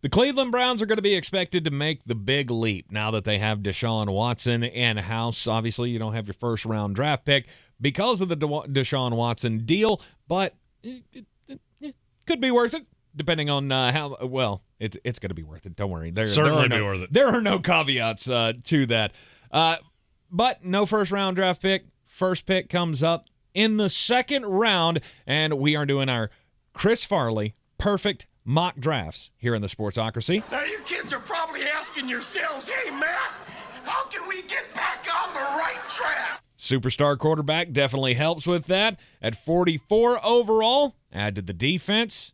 The Cleveland Browns are going to be expected to make the big leap now that they have Deshaun Watson in-house. Obviously, you don't have your first-round draft pick because of the Deshaun Watson deal, but it could be worth it, depending on how well it's going to be worth it. Don't worry. Certainly be worth it. There are no caveats to that. But no first-round draft pick. First pick comes up in the second round, and we are doing our Chris Farley perfect mock drafts here in the Sportsocracy. Now you kids are probably asking yourselves, hey, Matt, how can we get back on the right track? Superstar quarterback definitely helps with that. At 44 overall, add to the defense,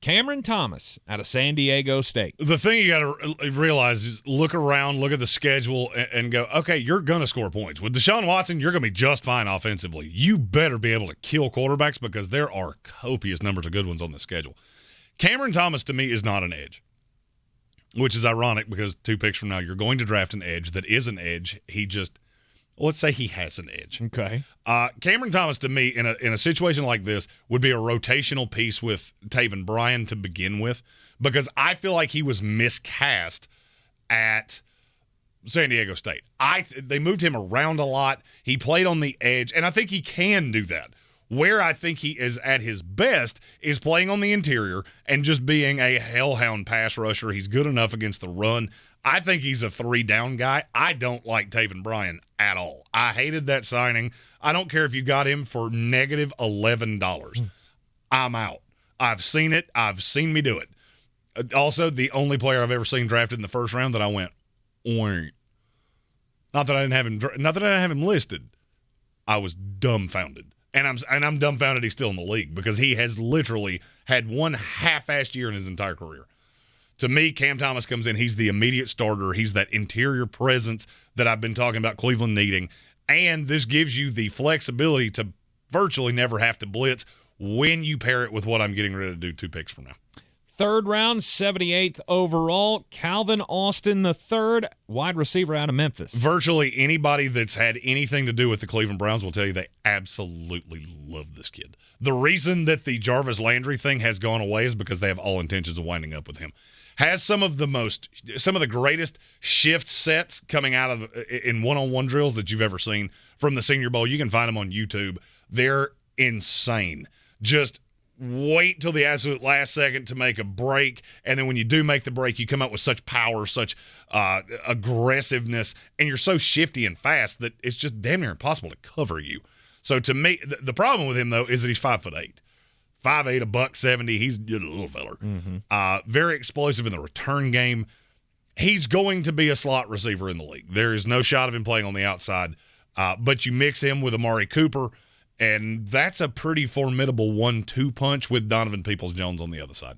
Cameron Thomas out of San Diego State. The thing you got to realize is look around, look at the schedule, and go, okay, you're going to score points. With Deshaun Watson, you're going to be just fine offensively. You better be able to kill quarterbacks because there are copious numbers of good ones on the schedule. Cameron Thomas, to me, is not an edge, which is ironic because 2 picks from now, you're going to draft an edge that is an edge. Let's say he has an edge. Okay. Cameron Thomas, to me, in a situation like this, would be a rotational piece with Taven Bryan to begin with because I feel like he was miscast at San Diego State. They moved him around a lot. He played on the edge, and I think he can do that. Where I think he is at his best is playing on the interior and just being a hellhound pass rusher. He's good enough against the run. I think he's a 3-down guy. I don't like Taven Bryan at all. I hated that signing. I don't care if you got him for negative $11. I'm out. I've seen it. I've seen me do it. Also, the only player I've ever seen drafted in the first round that I went, oink. Not that I didn't have him listed. I was dumbfounded. And I'm dumbfounded he's still in the league because he has literally had one half-assed year in his entire career. To me, Cam Thomas comes in. He's the immediate starter. He's that interior presence that I've been talking about Cleveland needing. And this gives you the flexibility to virtually never have to blitz when you pair it with what I'm getting ready to do 2 picks from now. Third round, 78th overall, Calvin Austin III, wide receiver out of Memphis. Virtually anybody that's had anything to do with the Cleveland Browns will tell you they absolutely love this kid. The reason that the Jarvis Landry thing has gone away is because they have all intentions of winding up with him. Has some of the greatest shift sets coming out of in one-on-one drills that you've ever seen from the Senior Bowl. You can find them on YouTube. They're insane. Just wait till the absolute last second to make a break, and then when you do make the break, you come out with such power, such aggressiveness, and you're so shifty and fast that it's just damn near impossible to cover you. So to me, the problem with him, though, is that he's 5'8". 5'8", $170. He's a little feller. Mm-hmm. Very explosive in the return game. He's going to be a slot receiver in the league. There is no shot of him playing on the outside. But you mix him with Amari Cooper, and that's a pretty formidable 1-2 punch with Donovan Peoples-Jones on the other side.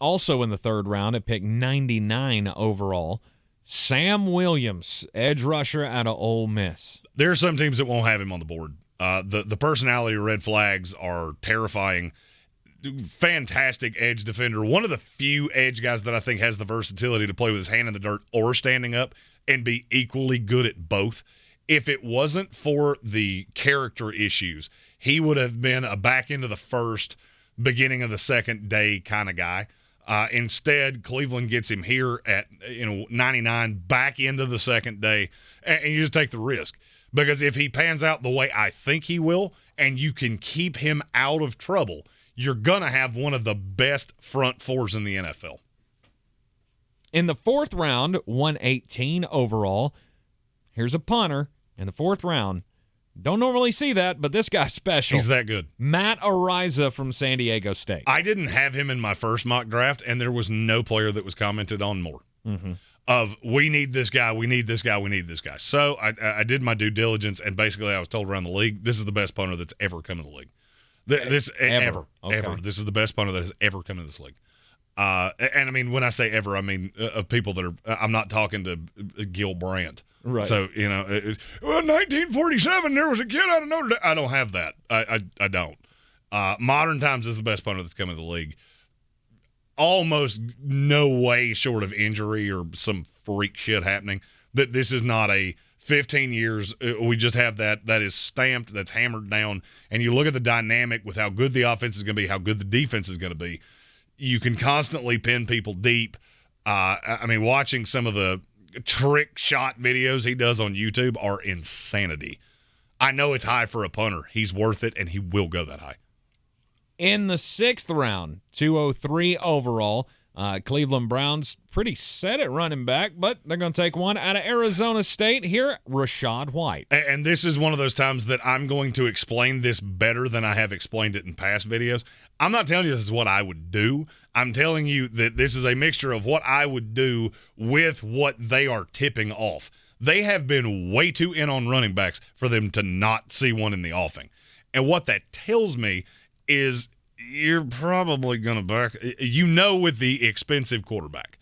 Also in the third round at pick 99 overall, Sam Williams, edge rusher out of Ole Miss. There are some teams that won't have him on the board. The personality red flags are terrifying. Fantastic edge defender. One of the few edge guys that I think has the versatility to play with his hand in the dirt or standing up and be equally good at both. If it wasn't for the character issues, he would have been a back into the first, beginning of the second day kind of guy. Instead, Cleveland gets him here at 99, back into the second day, and you just take the risk. Because if he pans out the way I think he will, and you can keep him out of trouble, you're going to have one of the best front fours in the NFL. In the fourth round, 118 overall, here's a punter in the fourth round. Don't normally see that, but this guy's special. He's that good. Matt Ariza from San Diego State. I didn't have him in my first mock draft, and there was no player that was commented on more. Mm-hmm. Of, we need this guy, we need this guy, we need this guy. So I did my due diligence, and basically I was told around the league, this is the best punter that's ever come in the league. Ever. This is the best punter that has ever come in this league. And I mean, when I say ever, I mean of people that are, I'm not talking to Gil Brandt. Right. So, 1947, there was a kid out of Notre Dame. I don't have that. I don't. Modern times is the best punter that's come in the league. Almost no way short of injury or some freak shit happening that this is not a 15 years. We just have that is stamped, that's hammered down. And you look at the dynamic with how good the offense is going to be, how good the defense is going to be. You can constantly pin people deep. I mean, watching some of the trick shot videos he does on YouTube are insanity. I know it's high for a punter. He's worth it, and he will go that high. In the 6th round, 203 overall, Cleveland Browns pretty set at running back, but they're going to take one out of Arizona State here, Rashaad White. And this is one of those times that I'm going to explain this better than I have explained it in past videos. I'm not telling you this is what I would do. I'm telling you that this is a mixture of what I would do with what they are tipping off. They have been way too in on running backs for them to not see one in the offing. And what that tells me is you're probably going to back, with the expensive quarterback.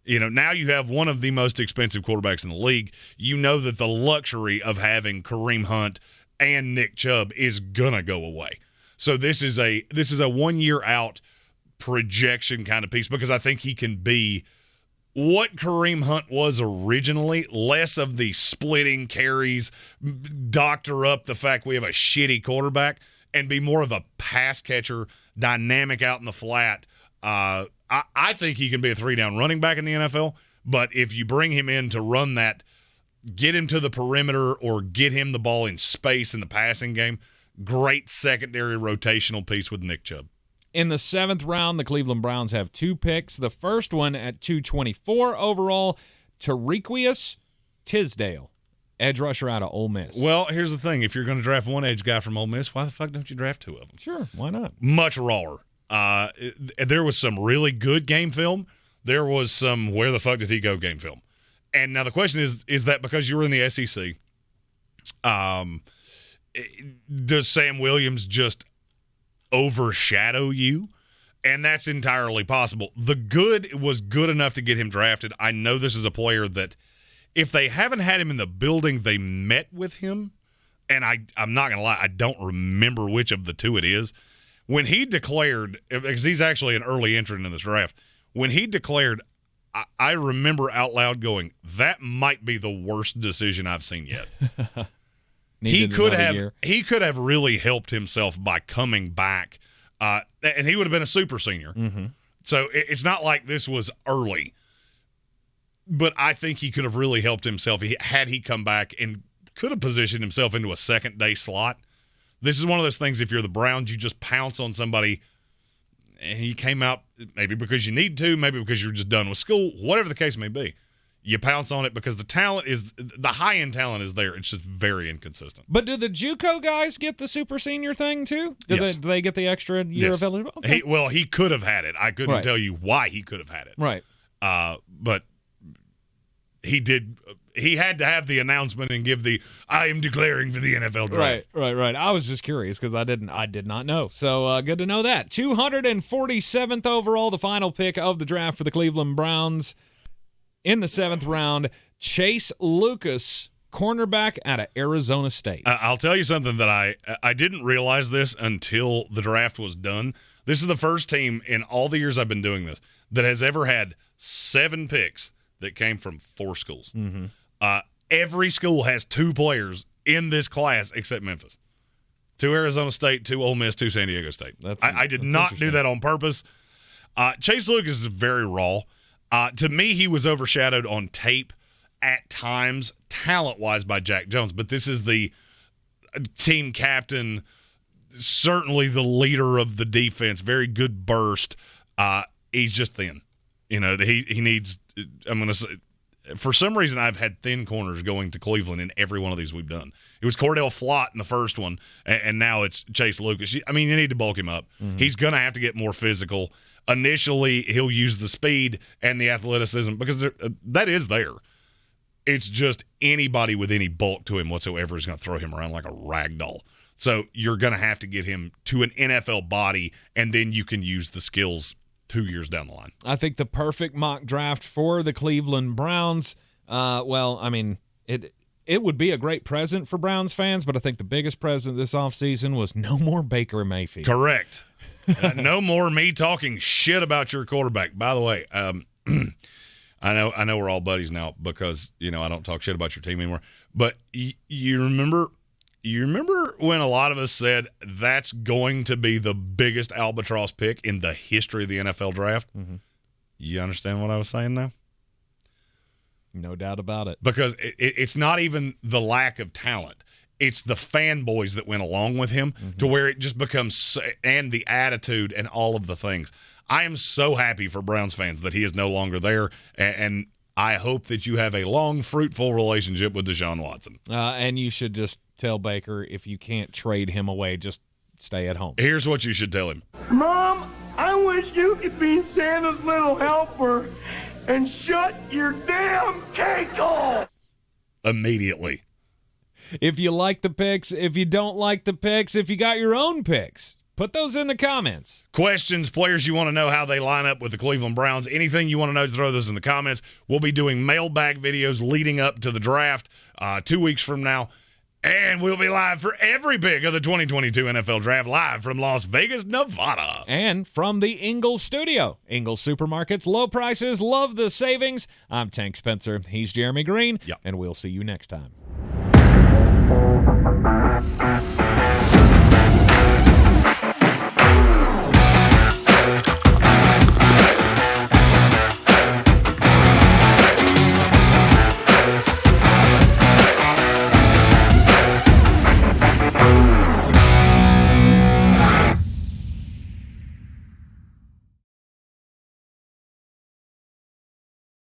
Now you have one of the most expensive quarterbacks in the league. You know that the luxury of having Kareem Hunt and Nick Chubb is going to go away. So this is a 1 year out projection kind of piece, because I think he can be what Kareem Hunt was originally, less of the splitting carries, doctor up the fact we have a shitty quarterback, and be more of a pass catcher, dynamic out in the flat. I think he can be a 3-down running back in the NFL, but if you bring him in to run that, get him to the perimeter or get him the ball in space in the passing game, great secondary rotational piece with Nick Chubb. In the 7th round, the Cleveland Browns have 2 picks. The first one at 224 overall, Tariquis Tisdale, edge rusher out of Ole Miss. Well, here's the thing. If you're going to draft one edge guy from Ole Miss, why the fuck don't you draft 2 of them? Sure, why not? Much rawer. There was some really good game film. There was some where the fuck did he go game film. And now the question is that because you were in the SEC, does Sam Williams just overshadow you? And that's entirely possible. The good was good enough to get him drafted. I know this is a player that if they haven't had him in the building, they met with him. And I'm not going to lie, I don't remember which of the 2 it is. When he declared, because he's actually an early entrant in this draft, when he declared, I remember out loud going, that might be the worst decision I've seen yet. He could have really helped himself by coming back, and he would have been a super senior. Mm-hmm. So it's not like this was early, but I think he could have really helped himself had he come back and could have positioned himself into a second-day slot. This is one of those things, if you're the Browns, you just pounce on somebody, and he came out maybe because you need to, maybe because you're just done with school, whatever the case may be. You pounce on it because the high-end talent is there. It's just very inconsistent. But do the JUCO guys get the super senior thing too? Yes. Do they get the extra year of eligibility? Okay. He could have had it. I couldn't tell you why he could have had it. Right. But he did. He had to have the announcement and give I am declaring for the NFL draft. Right. I was just curious because I did not know. So good to know that. 247th overall, the final pick of the draft for the Cleveland Browns. In the 7th round, Chase Lucas, cornerback out of Arizona State. I'll tell you something that I didn't realize this until the draft was done. This is the first team in all the years I've been doing this that has ever had 7 picks that came from 4 schools. Mm-hmm. Every school has 2 players in this class except Memphis. 2 Arizona State, 2 Ole Miss, 2 San Diego State. I did not do that on purpose. Chase Lucas is very raw. To me, he was overshadowed on tape at times, talent-wise, by Jack Jones. But this is the team captain, certainly the leader of the defense, very good burst. He's just thin. He needs – I'm going to say – for some reason, I've had thin corners going to Cleveland in every one of these we've done. It was Cordell Flott in the first one, and now it's Chase Lucas. I mean, you need to bulk him up. Mm-hmm. He's going to have to get more physical. Initially, he'll use the speed and the athleticism because that is there. It's just anybody with any bulk to him whatsoever is going to throw him around like a rag doll. So you're going to have to get him to an NFL body, and then you can use the skills 2 years down the line. I think the perfect mock draft for the Cleveland Browns, it would be a great present for Browns fans, but I think the biggest present this offseason was no more Baker Mayfield. Correct. No more me talking shit about your quarterback. By the way, I know we're all buddies now because, I don't talk shit about your team anymore. But you remember You remember when a lot of us said that's going to be the biggest albatross pick in the history of the NFL draft? Mm-hmm. You understand what I was saying now? No doubt about it. Because it's not even the lack of talent. It's the fanboys that went along with him to where it just becomes – and the attitude and all of the things. I am so happy for Browns fans that he is no longer there, and I hope that you have a long, fruitful relationship with Deshaun Watson. And you should just tell Baker if you can't trade him away, just stay at home. Here's what you should tell him. Mom, I wish you could be Santa's little helper and shut your damn cake off. Immediately. If you like the picks, if you don't like the picks, if you got your own picks, put those in the comments. Questions, players you want to know how they line up with the Cleveland Browns, anything you want to know, throw those in the comments. We'll be doing mailbag videos leading up to the draft 2 weeks from now. And we'll be live for every pick of the 2022 NFL Draft, live from Las Vegas, Nevada. And from the Ingles studio. Ingles Supermarkets, low prices, love the savings. I'm Tank Spencer. He's Jeremy Greene. Yep. And we'll see you next time.